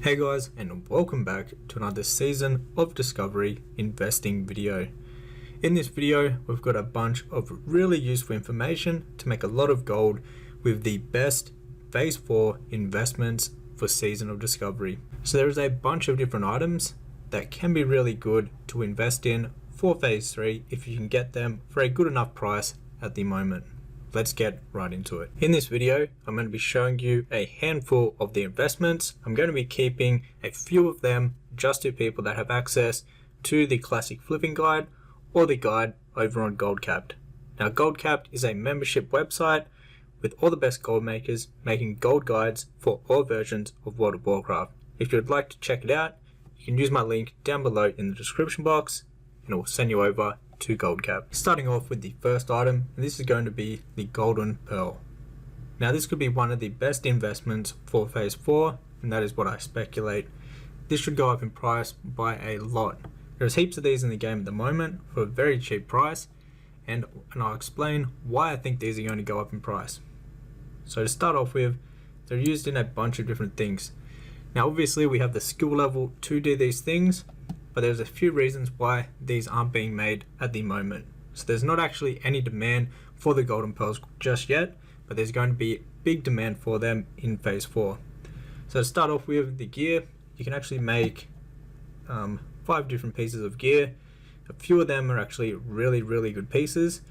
Hey guys, and welcome back to another season of Discovery investing video. In this video, we've got a bunch of really useful information to make a lot of gold with the best phase 4 investments for Season of Discovery. So there's a bunch of different items that can be really good to invest in for phase 3 if you can get them for a good enough price at the moment. Let's get right into it. In this video, I'm going to be showing you a handful of the investments. I'm going to be keeping a few of them just to people that have access to the classic flipping guide or the guide over on Goldcapped. Now, Goldcapped is a membership website with all the best gold makers making gold guides for all versions of World of Warcraft. If you'd like to check it out, you can use my link down below in the description box and it will send you over to Goldcap. Starting off with the first item, and this is going to be the Golden Pearl. Now this could be one of the best investments for phase 4, and that is what I speculate. This should go up in price by a lot. There's heaps of these in the game at the moment for a very cheap price, and I'll explain why I think these are going to go up in price. So to start off with, they're used in a bunch of different things. Now obviously we have the skill level to do these things, but there's a few reasons why these aren't being made at the moment. So there's not actually any demand for the Golden Pearls just yet, but there's going to be big demand for them in phase 4. So to start off with the gear, you can actually make 5 different pieces of gear. A few of them are actually really good pieces.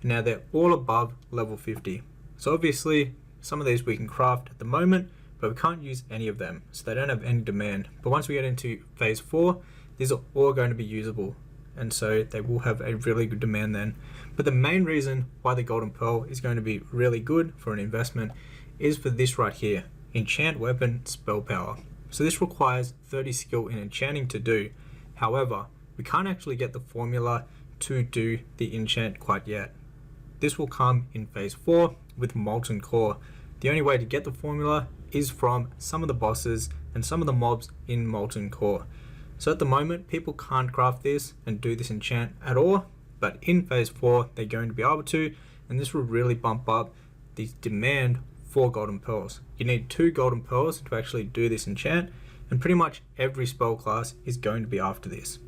And now they're all above level 50. So obviously some of these we can craft at the moment, but we can't use any of them. So they don't have any demand. But once we get into phase 4, these are all going to be usable, and so they will have a really good demand then. But the main reason why the Golden Pearl is going to be really good for an investment is for this right here, Enchant Weapon Spell Power. So this requires 30 skill in enchanting to do. However, we can't actually get the formula to do the enchant quite yet. This will come in phase 4 with Molten Core. The only way to get the formula is from some of the bosses and some of the mobs in Molten Core. So at the moment, people can't craft this and do this enchant at all, but in phase 4, they're going to be able to, and this will really bump up the demand for Golden Pearls. You need 2 Golden Pearls to actually do this enchant, and pretty much every spell class is going to be after this.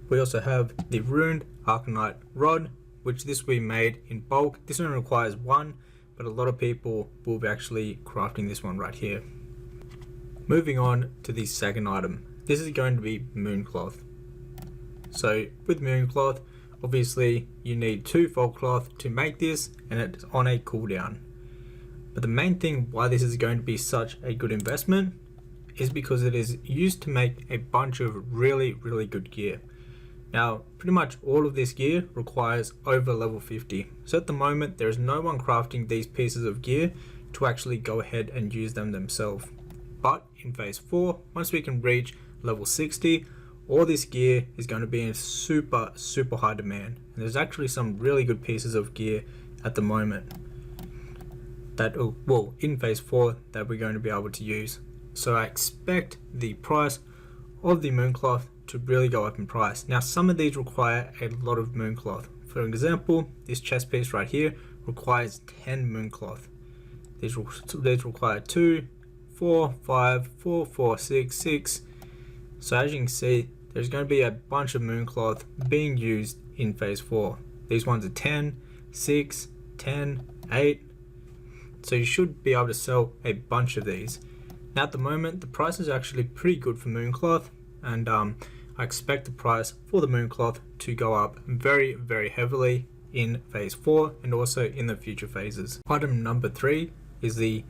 We also have the Runed Arcanite Rod, which this will be made in bulk. This only requires 1, but a lot of people will be actually crafting this one right here. Moving on to the second item. This is going to be Mooncloth. So with Mooncloth, obviously you need 2 Folk Cloth to make this, and it's on a cooldown. But the main thing why this is going to be such a good investment is because it is used to make a bunch of really good gear. Now pretty much all of this gear requires over level 50. So at the moment there is no one crafting these pieces of gear to actually go ahead and use them themselves. But in phase 4, once we can reach level 60, all this gear is going to be in super high demand, and there's actually some really good pieces of gear at the moment that in phase 4 that we're going to be able to use. So I expect the price of the Mooncloth to really go up in price. Now some of these require a lot of Mooncloth. For example, this chest piece right here requires 10 Mooncloth. These require 2, 4, 5, 4, 4, 6, 6. So as you can see, there's going to be a bunch of Mooncloth being used in phase 4. These ones are 10, 6, 10, 8. So you should be able to sell a bunch of these. Now at the moment, the price is actually pretty good for Mooncloth, and I expect the price for the Mooncloth to go up very heavily in phase 4 and also in the future phases. Item number 3 is the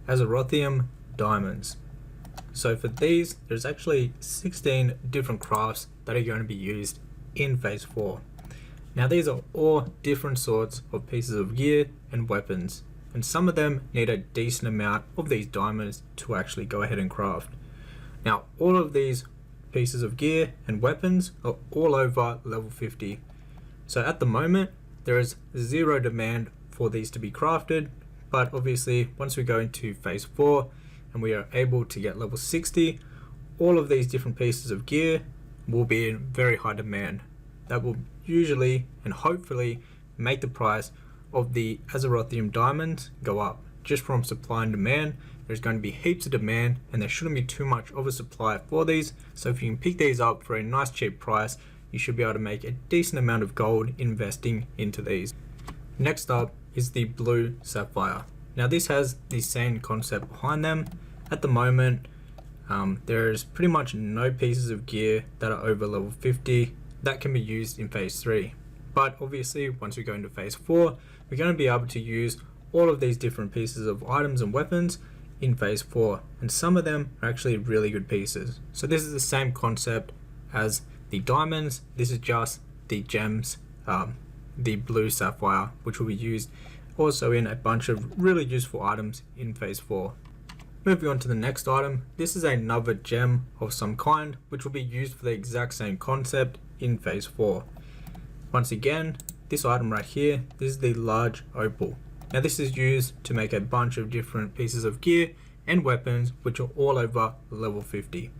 Aerium Diamonds. So for these, there's actually 16 different crafts that are going to be used in phase 4. Now these are all different sorts of pieces of gear and weapons, and some of them need a decent amount of these diamonds to actually go ahead and craft. Now all of these pieces of gear and weapons are all over level 50. So at the moment, there is 0 demand for these to be crafted, but obviously once we go into phase 4, and we are able to get level 60, all of these different pieces of gear will be in very high demand. That will usually and hopefully make the price of the Aerium Diamonds go up, just from supply and demand. There's going to be heaps of demand and there shouldn't be too much of a supply for these. So if you can pick these up for a nice cheap price, you should be able to make a decent amount of gold investing into these. Next up is the blue sapphire. Now this has the same concept behind them. At the moment, there's pretty much no pieces of gear that are over level 50 that can be used in phase 3. But obviously once we go into phase 4, we're going to be able to use all of these different pieces of items and weapons in phase 4, and some of them are actually really good pieces. So this is the same concept as the diamonds. This is just the gems, the blue sapphire, which will be used also in a bunch of really useful items in phase 4. Moving on to the next item, this is another gem of some kind which will be used for the exact same concept in phase 4. Once again, this item right here, this is the large opal. Now this is used to make a bunch of different pieces of gear and weapons which are all over level 50.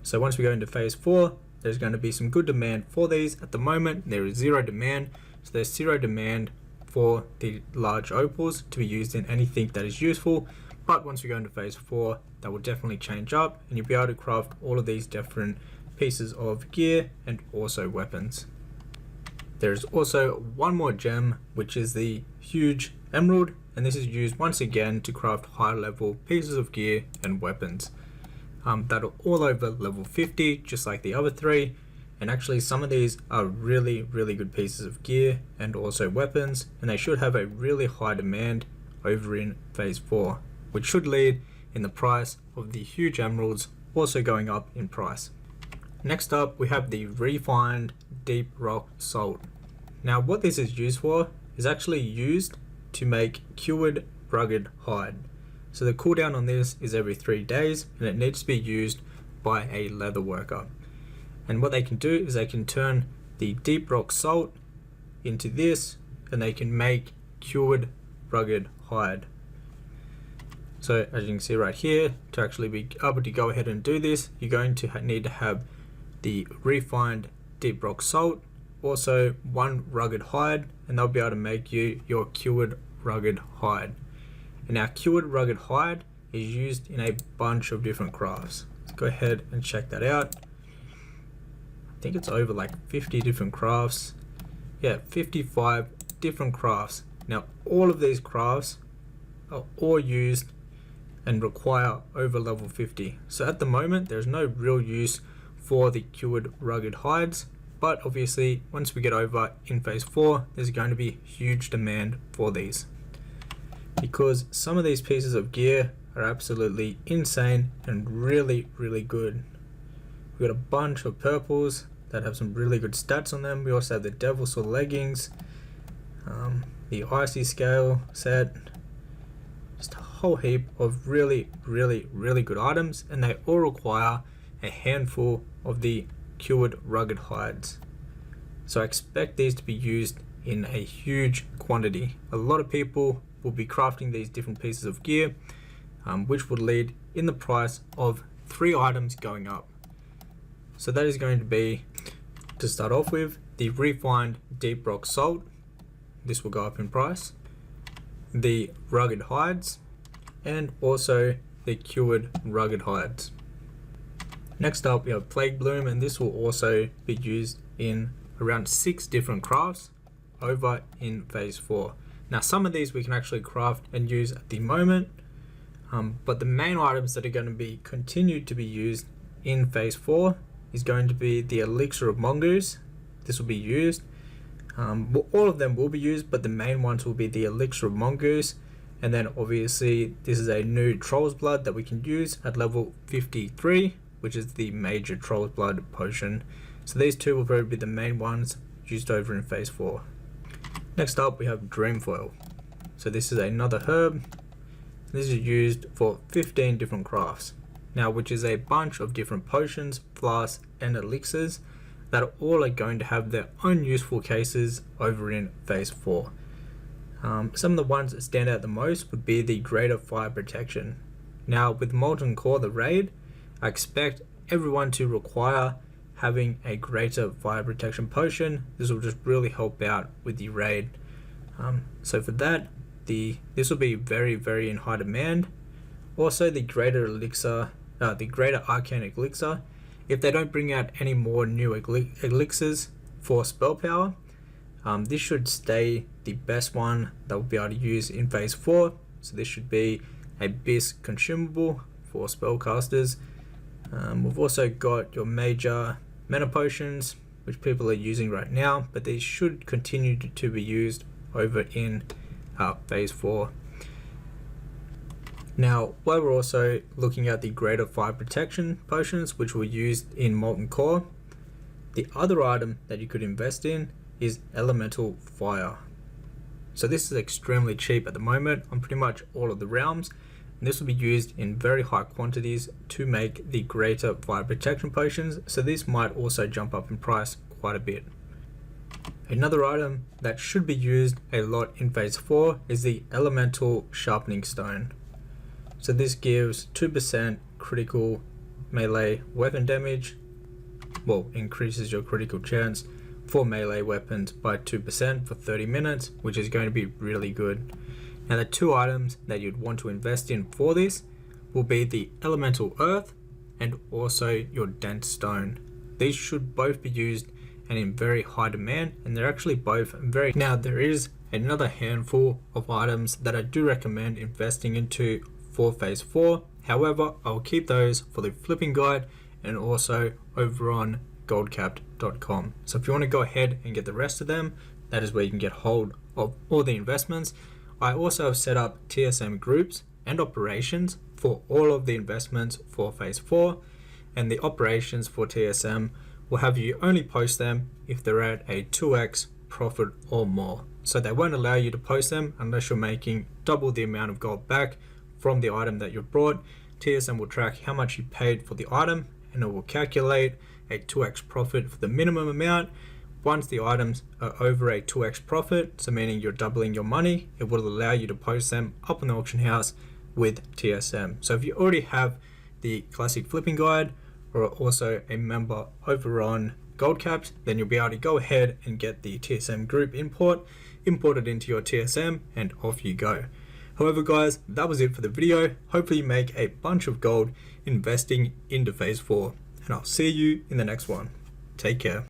So once we go into phase 4, there's going to be some good demand for these. At the moment there is zero demand, so there's zero demand for the large opals to be used in anything that is useful. But once we go into phase 4, that will definitely change up and you'll be able to craft all of these different pieces of gear and also weapons. There's also one more gem, which is the huge emerald, and this is used once again to craft high level pieces of gear and weapons that are all over level 50, just like the other three. And actually some of these are really good pieces of gear and also weapons, and they should have a really high demand over in phase 4, which should lead in the price of the huge emeralds also going up in price. Next up we have the refined deep rock salt. Now what this is used for is actually used to make cured rugged hide. So the cooldown on this is every 3 days and it needs to be used by a leather worker. And what they can do is they can turn the deep rock salt into this and they can make cured rugged hide. So as you can see right here, to actually be able to go ahead and do this, you're going to need to have the refined deep rock salt, also one rugged hide, and they'll be able to make you your cured rugged hide. And our cured rugged hide is used in a bunch of different crafts. Let's go ahead and check that out. I think it's over like 50 different crafts. Yeah, 55 different crafts. Now all of these crafts are all used and require over level 50. So at the moment there's no real use for the cured rugged hides, but obviously once we get over in phase 4 there's going to be huge demand for these, because some of these pieces of gear are absolutely insane and really good. We've got a bunch of purples that have some really good stats on them. We also have the Devil Sword leggings, the icy scale set, just a whole heap of really good items, and they all require a handful of the cured rugged hides. So I expect these to be used in a huge quantity. A lot of people will be crafting these different pieces of gear, which would lead in the price of 3 items going up. So that is going to be, to start off with, the refined deep rock salt. This will go up in price. The rugged hides, and also the cured rugged hides. Next up we have Plague Bloom, and this will also be used in around 6 different crafts over in phase 4. Now some of these we can actually craft and use at the moment, but the main items that are going to be continued to be used in phase 4 is going to be the Elixir of Mongoose. This will be used. All of them will be used, but the main ones will be the Elixir of Mongoose, and then obviously this is a new Troll's Blood that we can use at level 53, which is the major Troll's Blood potion. So these two will probably be the main ones used over in phase 4. Next up we have Dreamfoil. So this is another herb. This is used for 15 different crafts. Now, which is a bunch of different potions, flasks and elixirs that all are going to have their own useful cases over in phase 4. Some of the ones that stand out the most would be the Greater Fire Protection. Now with Molten Core, the raid, I expect everyone to require having a Greater Fire Protection potion. This will just really help out with the raid. So for that, this will be very in high demand. Also the greater arcanic elixir. If they don't bring out any more new elixirs for spell power, this should stay the best one that we'll be able to use in phase 4. So this should be a bisque consumable for spellcasters. We've also got your major mana potions, which people are using right now, but these should continue to be used over in phase 4. Now, while we're also looking at the greater fire protection potions, which were used in Molten Core, the other item that you could invest in is elemental fire. So this is extremely cheap at the moment on pretty much all of the realms, and this will be used in very high quantities to make the greater fire protection potions, so this might also jump up in price quite a bit. Another item that should be used a lot in phase 4 is the elemental sharpening stone. So this gives 2% critical melee weapon damage, well, increases your critical chance for melee weapons by 2% for 30 minutes, which is going to be really good. Now the two items that you'd want to invest in for this will be the elemental earth and also your dense stone. These should both be used and in very high demand, and they're actually both very... Now there is another handful of items that I do recommend investing into for phase 4. However, I'll keep those for the flipping guide and also over on goldcapped.com. So if you want to go ahead and get the rest of them, that is where you can get hold of all the investments. I also have set up TSM groups and operations for all of the investments for phase 4, and the operations for TSM will have you only post them if they're at a 2x profit or more. So they won't allow you to post them unless you're making double the amount of gold back from the item that you've brought. TSM will track how much you paid for the item, and it will calculate a 2x profit for the minimum amount. Once the items are over a 2x profit, so meaning you're doubling your money, it will allow you to post them up in the auction house with TSM. So if you already have the classic flipping guide or also a member over on Goldcapped, then you'll be able to go ahead and get the TSM group import it into your TSM, and off you go. However guys, that was it for the video. Hopefully you make a bunch of gold investing into phase 4, and I'll see you in the next one. Take care.